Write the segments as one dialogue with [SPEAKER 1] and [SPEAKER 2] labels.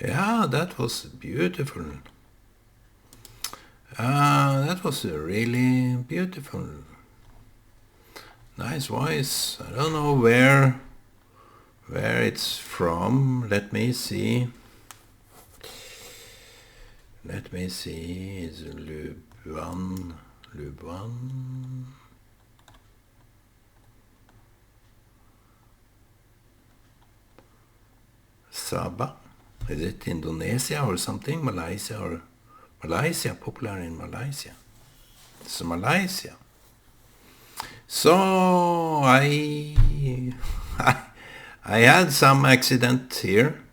[SPEAKER 1] Yeah, that was beautiful. That was really beautiful. Nice voice. I don't know where it's from. Let me see. Is Luban. Sabah. Is it Indonesia or something? Malaysia, popular in Malaysia. It's Malaysia. So I had some accident here,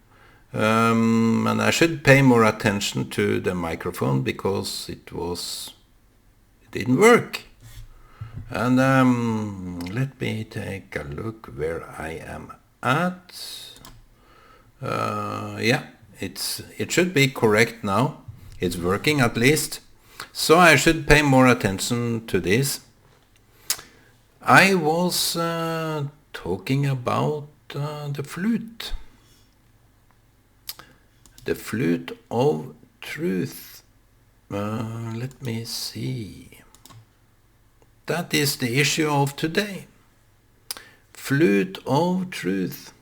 [SPEAKER 1] and I should pay more attention to the microphone because it didn't work. And let me take a look where I am at. Yeah, it should be correct now. It's working at least. So I should pay more attention to this. I was talking about the flute. The flute of truth. Let me see. That is the issue of today. Flute of truth.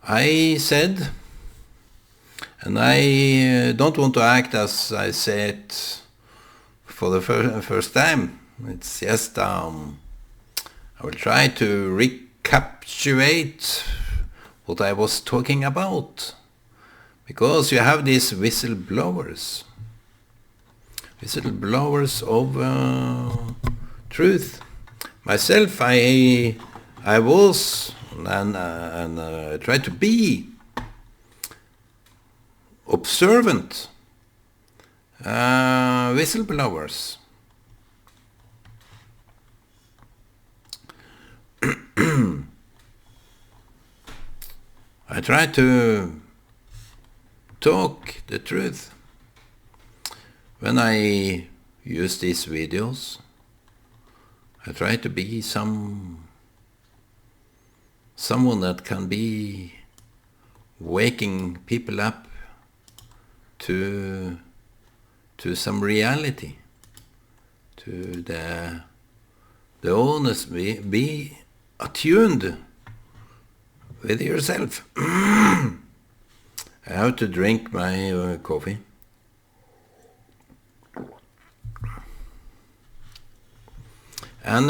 [SPEAKER 1] I said, and I don't want to act as I say it for the first time. It's just, I will try to recapitulate what I was talking about. Because you have these whistleblowers of truth. Myself, I was and tried to be observant whistleblowers. I try to talk the truth. When I use these videos, I try to be someone that can be waking people up to some reality, to the honest, be attuned with yourself. I have to drink my coffee. And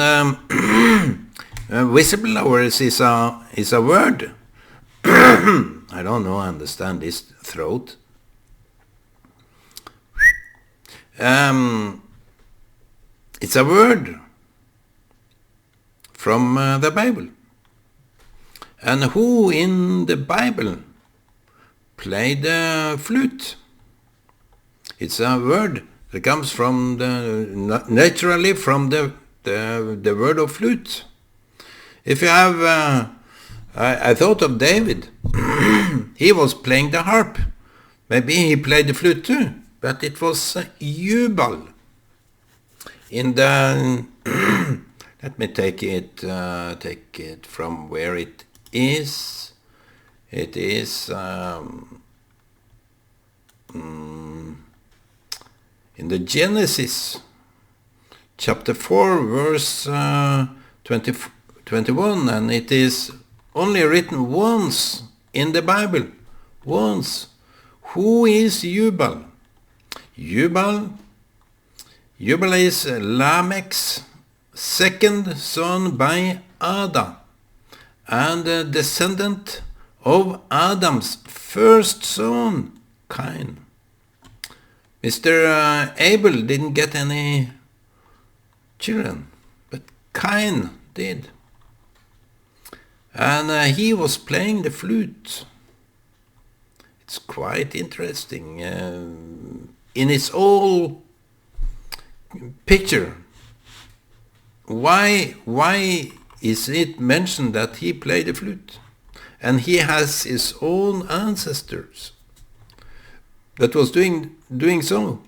[SPEAKER 1] whistleblowers is a word. I don't know, I understand this throat. It's a word from the Bible. And who in the Bible played the flute? It's a word that comes from naturally from the word of flute. If you have, I thought of David. He was playing the harp. Maybe he played the flute too, but it was Jubal. In the let me take it from where it is. It is in the Genesis chapter 4 verse 21, and it is only written once in the Bible. Once. Who is Jubal? Jubal is Lamech's second son by Adam, and a descendant of Adam's first son, Cain. Mr. Abel didn't get any children, but Cain did. And he was playing the flute. It's quite interesting. In its whole picture, why is it mentioned that he played the flute? And he has his own ancestors that was doing so.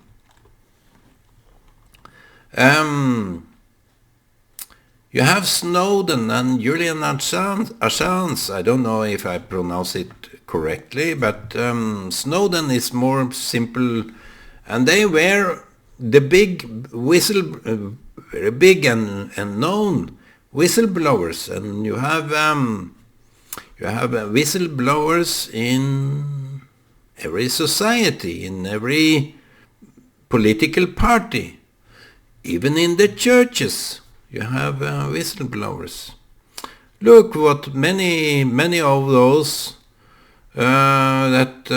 [SPEAKER 1] You have Snowden and Julian Assange. I don't know if I pronounce it correctly, but Snowden is more simple, and they were the big very big and known whistleblowers, and you have whistleblowers in every society, in every political party, even in the churches. You have whistleblowers. Look what many of those that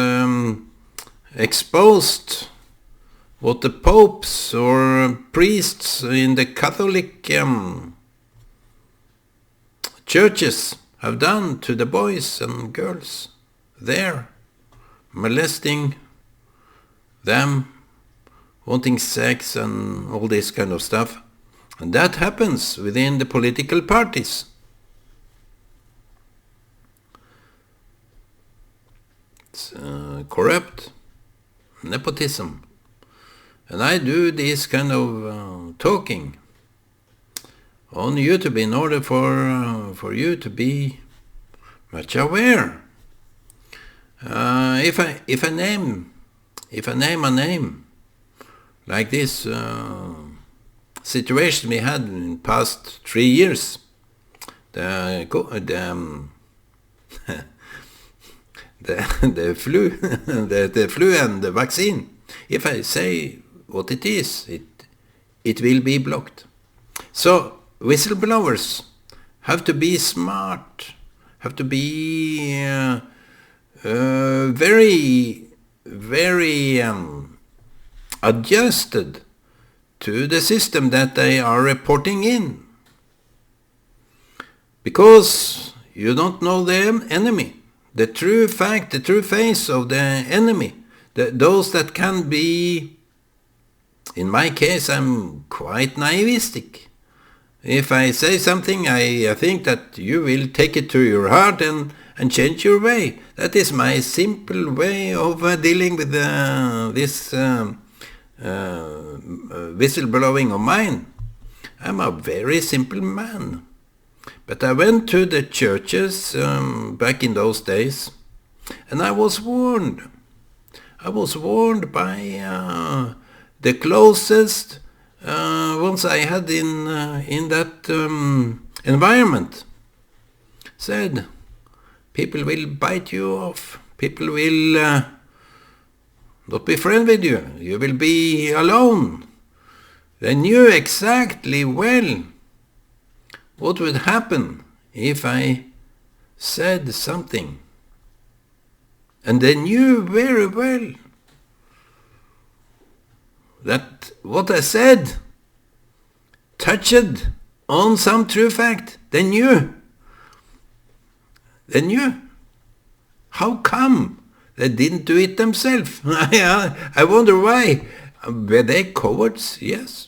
[SPEAKER 1] exposed what the popes or priests in the Catholic churches have done to the boys and girls there, molesting them, wanting sex and all this kind of stuff. And that happens within the political parties. It's corrupt, nepotism. And I do this kind of talking on YouTube in order for you to be much aware. If I name a name like this situation we had in past 3 years, the flu, the flu and the vaccine. If I say what it is, it will be blocked. So whistleblowers have to be smart, have to be very adjusted to the system that they are reporting in, because you don't know the enemy, the true fact, the true face of the enemy, those that can be. In my case, I'm quite naivistic. If I say something, I think that you will take it to your heart and change your way. That is my simple way of dealing with this whistleblowing of mine. I'm a very simple man. But I went to the churches back in those days, and I was warned. I was warned by the closest ones I had in that environment. Said, people will bite you off. People will not be friends with you. You will be alone. They knew exactly well what would happen if I said something. And they knew very well that what I said touched on some true fact. They knew. They knew. How come they didn't do it themselves? I wonder why. Were they cowards? Yes.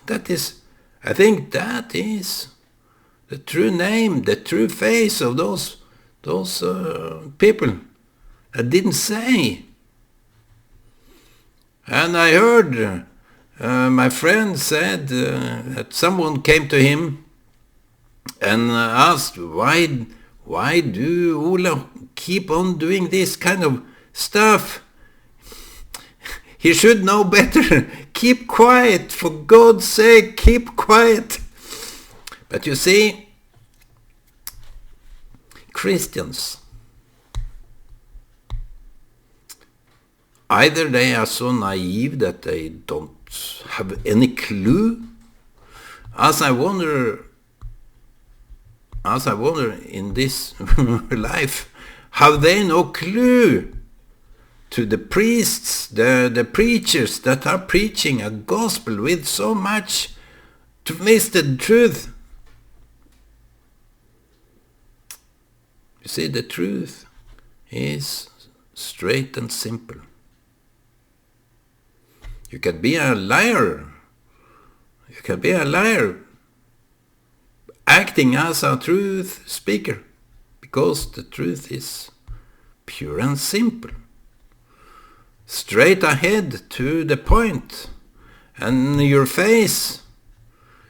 [SPEAKER 1] I think that is the true name, the true face of those people that didn't say. And I heard my friend said that someone came to him and asked, why do Ola keep on doing this kind of stuff? He should know better. Keep quiet, for God's sake, keep quiet. But you see, Christians, either they are so naive that they don't have any clue, as I wonder in this life, have they no clue to the priests, the preachers that are preaching a gospel with so much twisted truth? You see, the truth is straight and simple. You can be a liar. You can be a liar acting as a truth speaker, because the truth is pure and simple, straight ahead to the point, and your face,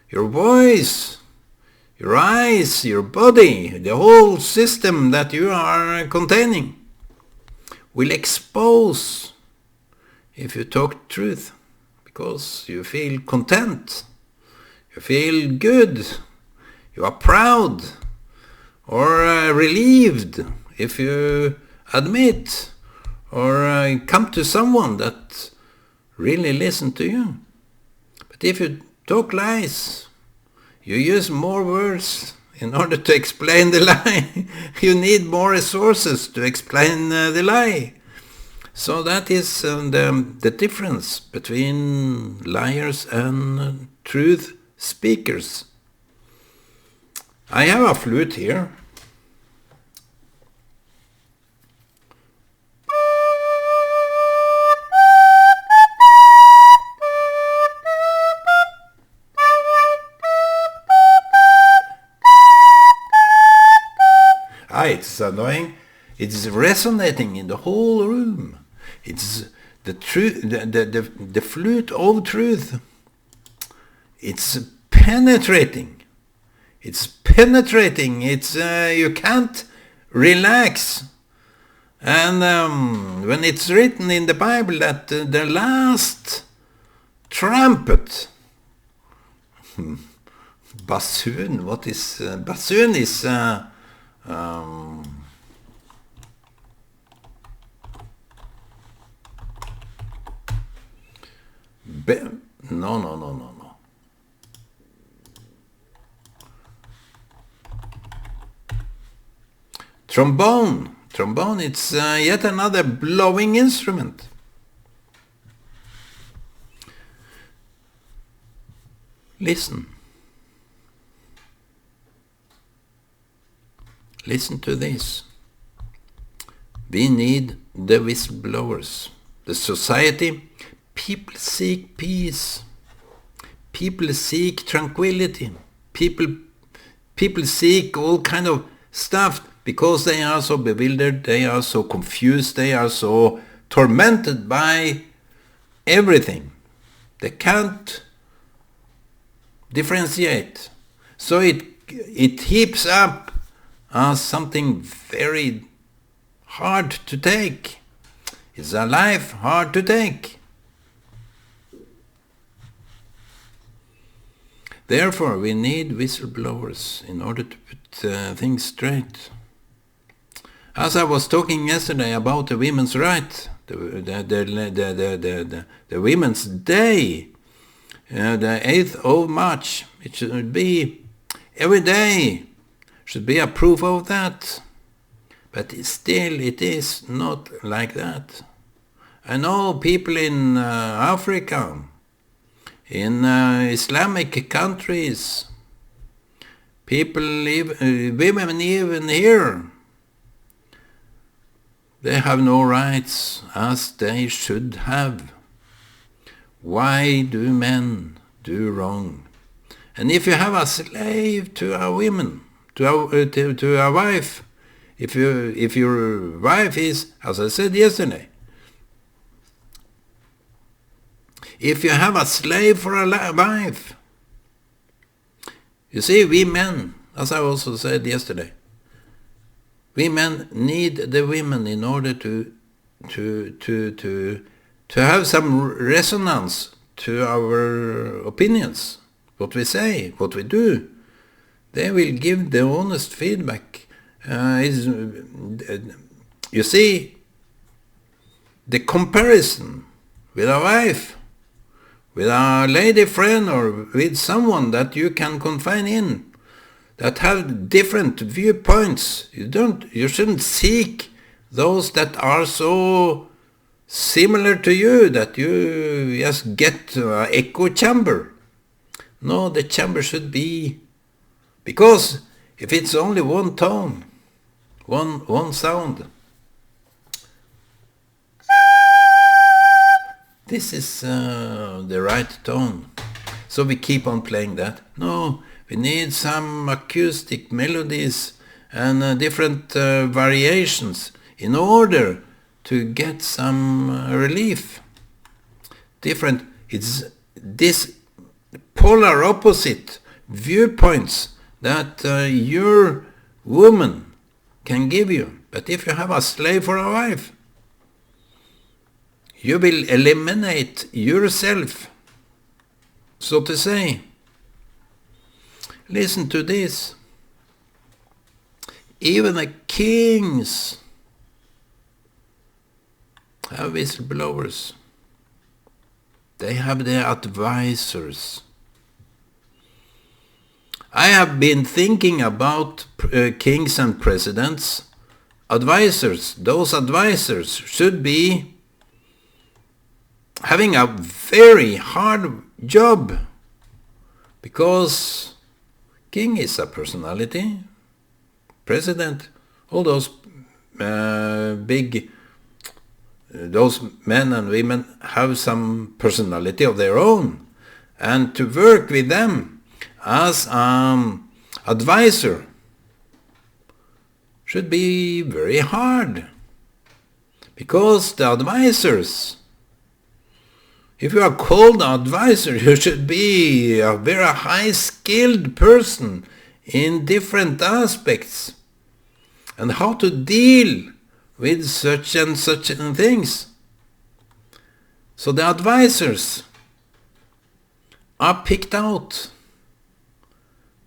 [SPEAKER 1] your voice, your eyes, your body, the whole system that you are containing will expose if you talk truth, because you feel content, you feel good, you are proud, or relieved if you admit or come to someone that really listens to you. But if you talk lies, you use more words in order to explain the lie. You need more resources to explain the lie. So that is the difference between liars and truth speakers. I have a flute here. It's annoying. It's resonating in the whole room. It's the truth, the flute of truth. It's penetrating. It's penetrating. It's you can't relax. And when it's written in the Bible that the last trumpet, bassoon. What is bassoon? Is no. Trombone. Trombone, it's yet another blowing instrument. Listen. Listen to this. We need the whistleblowers. The society, people seek peace. People seek tranquility. People seek all kind of stuff because they are so bewildered, they are so confused, they are so tormented by everything. They can't differentiate. So it heaps up as something very hard to take. It's a life hard to take. Therefore, we need whistleblowers in order to put things straight. As I was talking yesterday about the women's right, the Women's Day, the 8th of March, it should be every day, should be a proof of that. But still, it is not like that. I know people in Africa, in Islamic countries, women even here, they have no rights as they should have. Why do men do wrong? And if you have a slave to a woman, to a wife, if your wife is, as I said yesterday, if you have a slave for a wife, you see, we men, as I also said yesterday, we men need the women in order to have some resonance to our opinions, what we say, what we do. They will give the honest feedback. You see, the comparison with a wife, with a lady friend, or with someone that you can confide in, that have different viewpoints. You shouldn't seek those that are so similar to you that you just get an echo chamber. No, the chamber should be, because if it's only one tone, one sound, this is the right tone. So we keep on playing that. No, We need some acoustic melodies and different variations in order to get some relief. It's this polar opposite viewpoints that your woman can give you. But if you have a slave for a wife, you will eliminate yourself, so to say. Listen to this. Even the kings have whistleblowers. They have their advisors. I have been thinking about kings and presidents. Advisors, those advisors should be having a very hard job, because king is a personality, president, all those those men and women have some personality of their own, and to work with them as advisor should be very hard, because the advisors, if you are called an advisor, you should be a very high-skilled person in different aspects, and how to deal with such and things. So the advisors are picked out,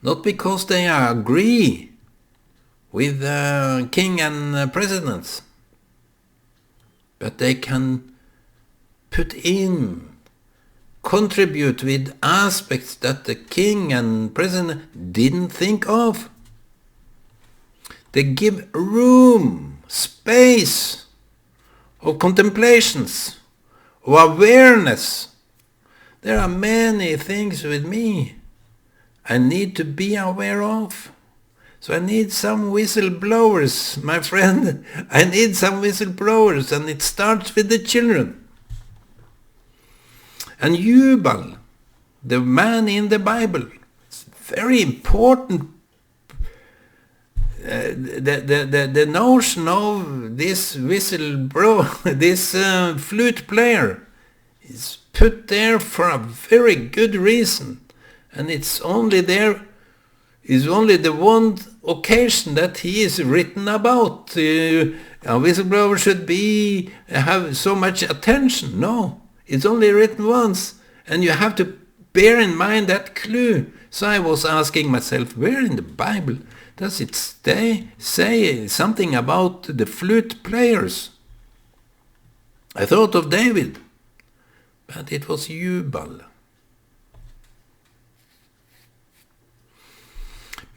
[SPEAKER 1] not because they agree with the king and presidents, but they can contribute with aspects that the king and president didn't think of. They give room, space of contemplations, of awareness. There are many things with me I need to be aware of. So I need some whistleblowers, my friend. I need some whistleblowers, and it starts with the children. And Jubal, the man in the Bible, it's very important. The notion of this whistleblower, this flute player, is put there for a very good reason, and it's only the one occasion that he is written about. A whistleblower should have so much attention. No, it's only written once, and you have to bear in mind that clue. So I was asking myself, where in the Bible does it say something about the flute players? I thought of David, but it was Jubal.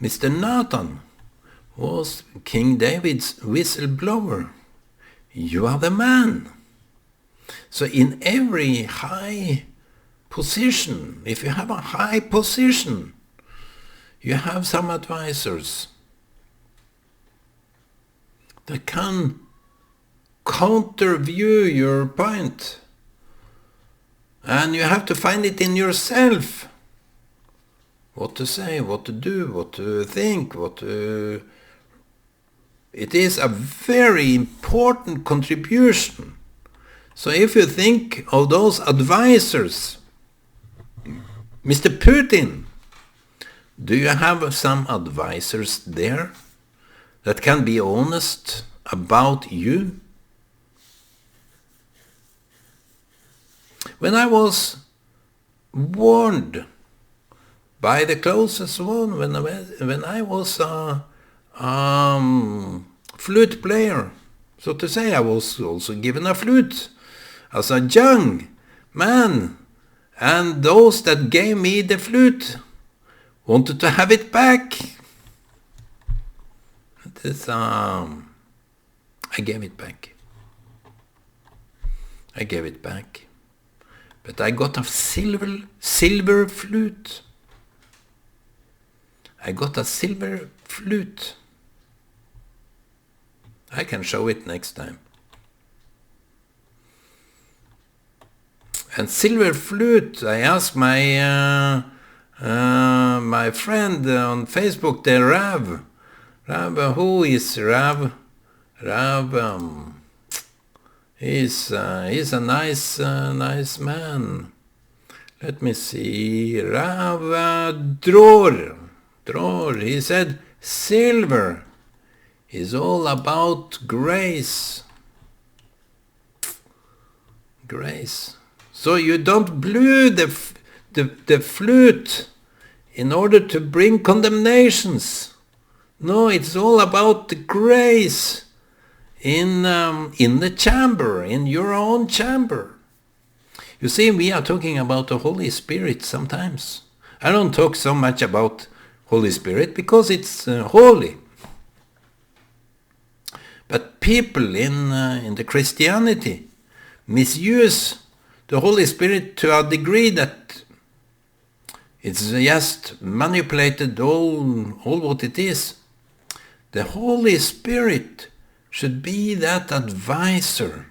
[SPEAKER 1] Mr. Nathan was King David's whistleblower. You are the man. So in every high position, if you have a high position, you have some advisors that can counter-view your point. And you have to find it in yourself. What to say, what to do, what to think, It is a very important contribution. So if you think of those advisors, Mr. Putin, do you have some advisors there that can be honest about you? When I was warned by the closest one, when I was a flute player, so to say, I was also given a flute as a young man, and those that gave me the flute wanted to have it back. I gave it back. But I got a silver flute. I can show it next time. And silver flute, I asked my My friend on Facebook, the Rav. Who is Rav? Rav, he's a nice man. Let me see. Rav Dror. He said, silver is all about grace. Grace. So you don't blow the flute in order to bring condemnations. No, it's all about the grace in the chamber, in your own chamber. You see, we are talking about the Holy Spirit sometimes. I don't talk so much about Holy Spirit because it's holy. But people in the Christianity misuse the Holy Spirit to a degree that it's just manipulated all what it is. The Holy Spirit should be that advisor.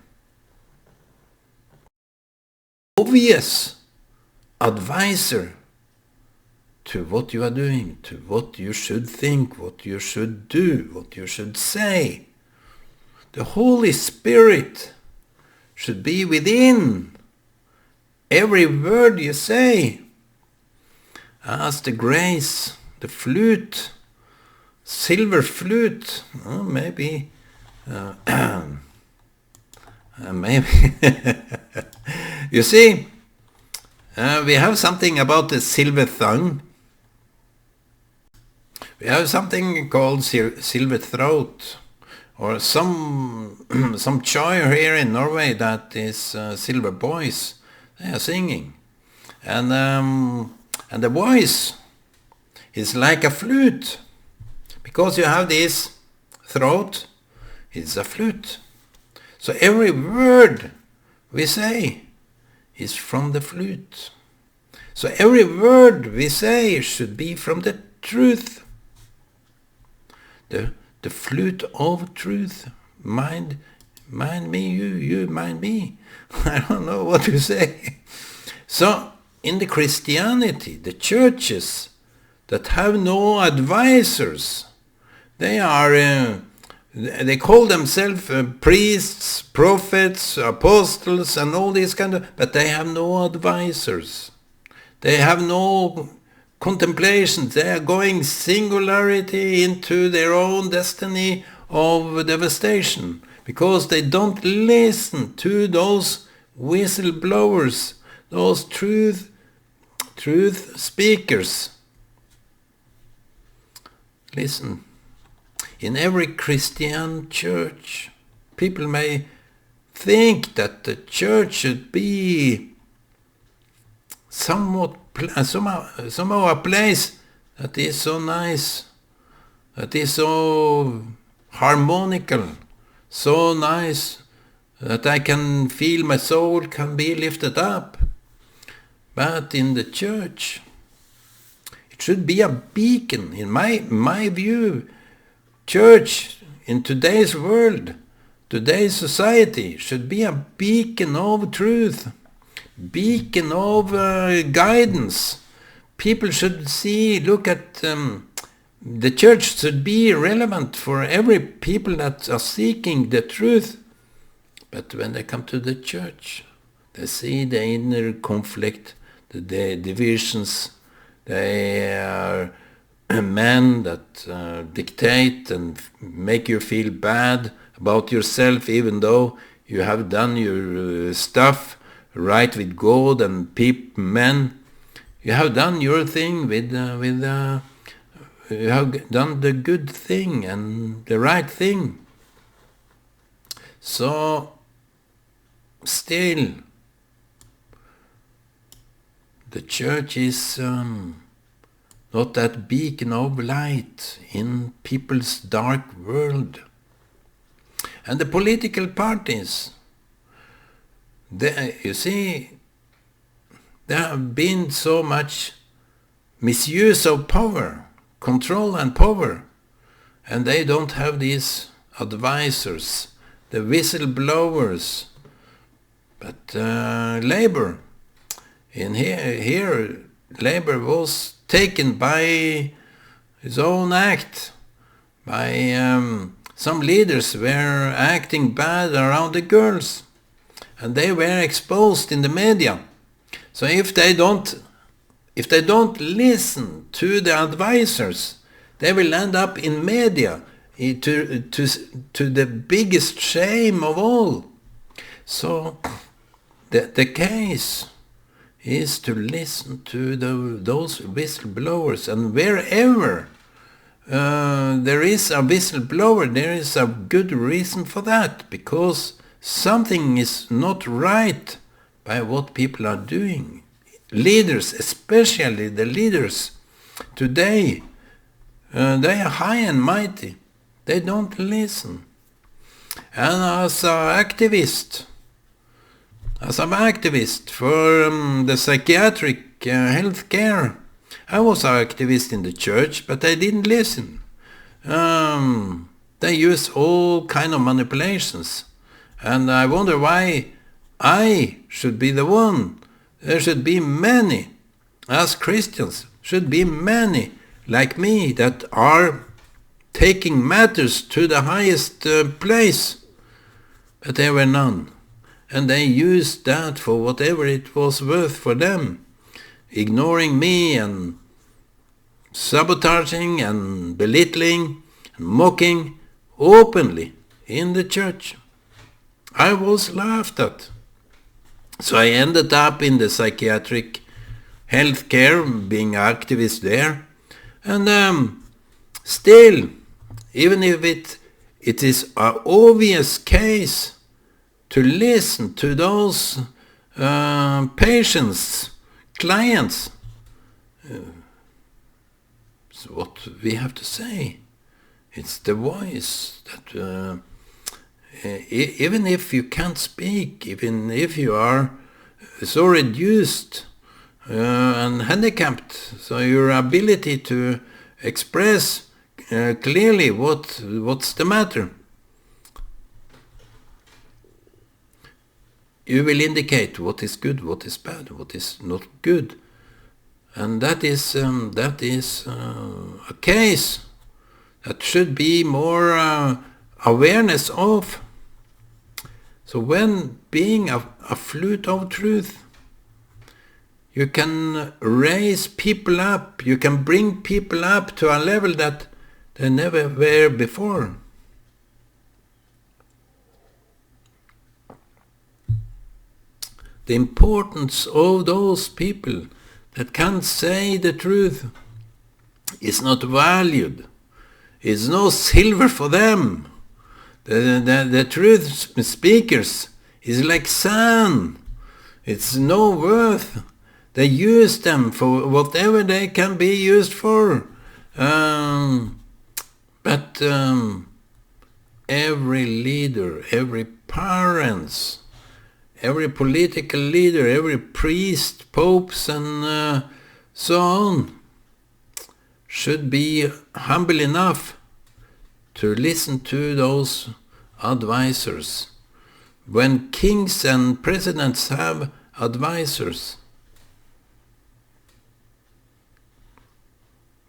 [SPEAKER 1] Obvious advisor to what you are doing, to what you should think, what you should do, what you should say. The Holy Spirit should be within every word you say. As the grace, the flute, silver flute, maybe, maybe. You see, we have something about the silver tongue. We have something called silver throat, or some choir here in Norway that is silver voice. They are singing, and the voice is like a flute, because you have this throat. It's a flute. So every word we say is from the flute. So every word we say should be from the truth. The flute of truth. Mind me, you mind me. I don't know what to say. So in the Christianity, the churches that have no advisors, they call themselves priests, prophets, apostles, and all these but they have no advisors. They have no contemplations. They are going singularity into their own destiny of devastation, because they don't listen to those whistleblowers, those truth speakers. Listen. In every Christian church, people may think that the church should be somehow a place that is so nice, that is so harmonical, so nice that I can feel my soul can be lifted up. But in the church, it should be a beacon. In my view, church in today's world, today's society, should be a beacon of truth, beacon of guidance. People should look at the church should be relevant for every people that are seeking the truth. But when they come to the church, they see the inner conflict, the divisions. They are men that dictate and make you feel bad about yourself, even though you have done your stuff right with God and men. You have done your thing you have done the good thing and the right thing. So still, the church is not that beacon of light in people's dark world. And the political parties, you see, there have been so much misuse of power, control and power, and they don't have these advisors, the whistleblowers. But Labour, in here labor was taken by his own act, by some leaders were acting bad around the girls, and they were exposed in the media. So if they don't listen to the advisors, they will end up in media to the biggest shame of all. So the case is to listen to those whistleblowers, and wherever there is a whistleblower, there is a good reason for that, because something is not right by what people are doing. Leaders, especially the leaders today, they are high and mighty. They don't listen. And as an activist for the psychiatric health care, I was an activist in the church, but I didn't listen. They use all kind of manipulations. And I wonder why I should be the one. There should be many, as Christians, should be many like me that are taking matters to the highest place. But there were none. And they used that for whatever it was worth for them, ignoring me and sabotaging and belittling and mocking openly in the church. I was laughed at. So I ended up in the psychiatric health care, being an activist there. And still, even if it is an obvious case to listen to those patients, clients, so what we have to say. It's the voice that even if you can't speak, even if you are so reduced and handicapped, so your ability to express clearly what's the matter, you will indicate what is good, what is bad, what is not good. And that is a case that should be more awareness of. So when being a flute of truth, you can raise people up, you can bring people up to a level that they never were before. The importance of those people that can say the truth is not valued. It's no silver for them. The truth speakers is like sand. It's no worth. They use them for whatever they can be used for. But every leader, every parents, every political leader, every priest, popes, and so on, should be humble enough to listen to those advisors. When kings and presidents have advisors,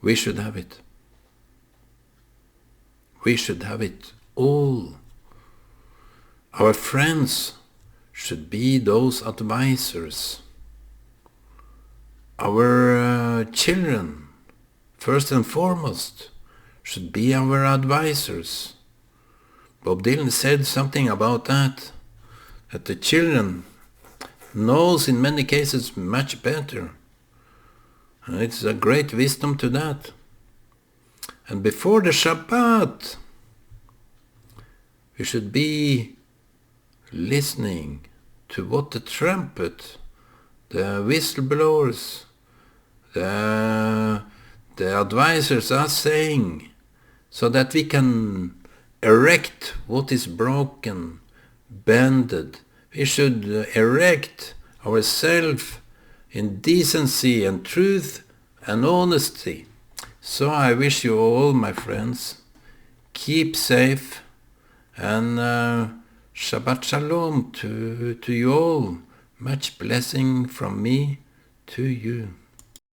[SPEAKER 1] we should have it. We should have it all. Our friends should be those advisors. Our children, first and foremost, should be our advisors. Bob Dylan said something about that the children knows in many cases much better. And it's a great wisdom to that. And before the Shabbat, we should be listening to what the trumpet, the whistleblowers, the advisors are saying, so that we can erect what is broken, bended. We should erect ourselves in decency and truth and honesty. So I wish you all, my friends, keep safe, and Shabbat Shalom to you all. Much blessing from me to you.